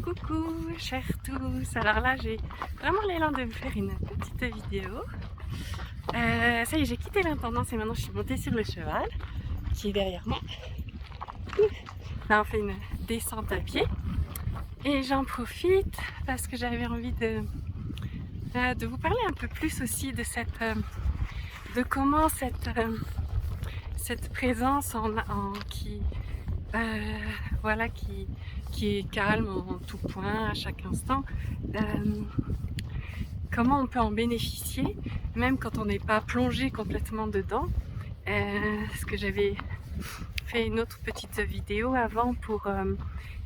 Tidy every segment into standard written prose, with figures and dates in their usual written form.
Coucou chers tous, alors là j'ai vraiment l'élan de vous faire une petite vidéo. Ça y est, j'ai quitté l'intendance et maintenant je suis montée sur le cheval qui est derrière moi. Là on fait une descente à pied et j'en profite parce que j'avais envie de vous parler un peu plus aussi de de comment cette présence voilà, qui est calme en tout point à chaque instant, comment on peut en bénéficier même quand on n'est pas plongé complètement dedans. Parce que j'avais fait une autre petite vidéo avant pour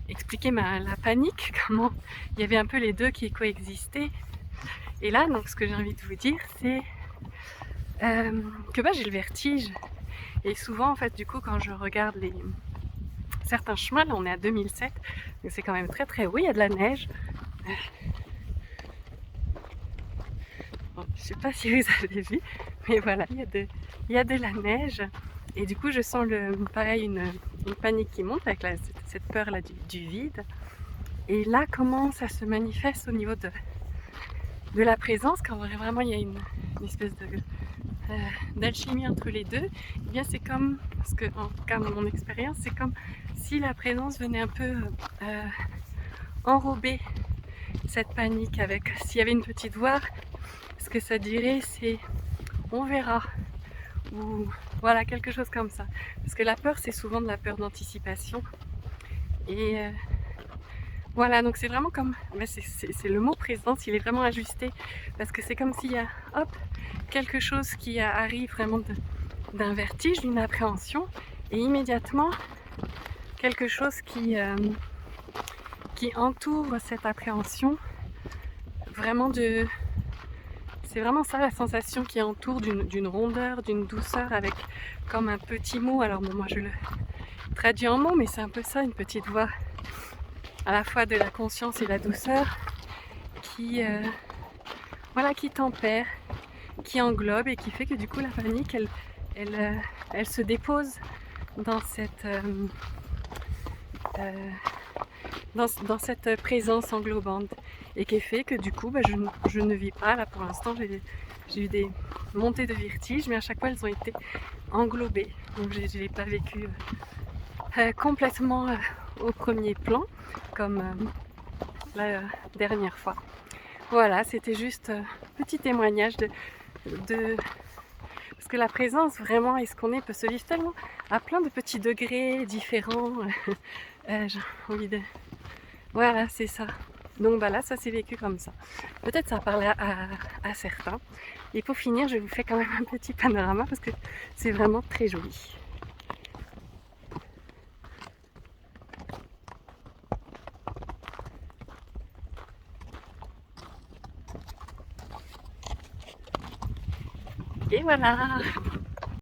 expliquer la panique, comment il y avait un peu les deux qui coexistaient. Et là, donc, ce que j'ai envie de vous dire, c'est que j'ai le vertige. Et souvent, en fait, du coup, quand je regarde certains chemins, là on est à 2007, donc c'est quand même très très haut, il y a de la neige. Bon, je sais pas si vous avez vu, mais voilà, il y a de la neige. Et du coup, je sens pareil une panique qui monte avec cette peur là du vide. Et là, comment ça se manifeste au niveau de la présence, quand vraiment il y a une espèce d'alchimie entre les deux. Et bien c'est comme, parce que en tout cas dans mon expérience, c'est comme si la présence venait un peu enrober cette panique avec, s'il y avait une petite voix, ce que ça dirait c'est on verra, ou voilà, quelque chose comme ça. Parce que la peur, c'est souvent de la peur d'anticipation. Et voilà, donc c'est vraiment comme, c'est le mot présence, il est vraiment ajusté, parce que c'est comme s'il y a, hop, quelque chose qui arrive vraiment d'un vertige, d'une appréhension, et immédiatement quelque chose qui entoure cette appréhension, vraiment c'est vraiment ça la sensation qui entoure, d'une rondeur, d'une douceur, avec comme un petit mot. Alors bon, moi je le traduis en mots, mais c'est un peu ça, une petite voix à la fois de la conscience et la douceur qui voilà, qui tempère, qui englobe et qui fait que du coup la panique elle se dépose dans dans cette présence englobante, et qui fait que du coup je ne vis pas, là pour l'instant j'ai eu des montées de vertige, mais à chaque fois elles ont été englobées, donc je n'ai pas vécu complètement au premier plan comme la dernière fois. Voilà, c'était juste un petit témoignage parce que la présence vraiment et ce qu'on est peut se vivre tellement à plein de petits degrés différents. J'ai envie de... Voilà, c'est ça. Donc là, ça s'est vécu comme ça. Peut-être ça parle à certains. Et pour finir, je vous fais quand même un petit panorama parce que c'est vraiment très joli. Et voilà!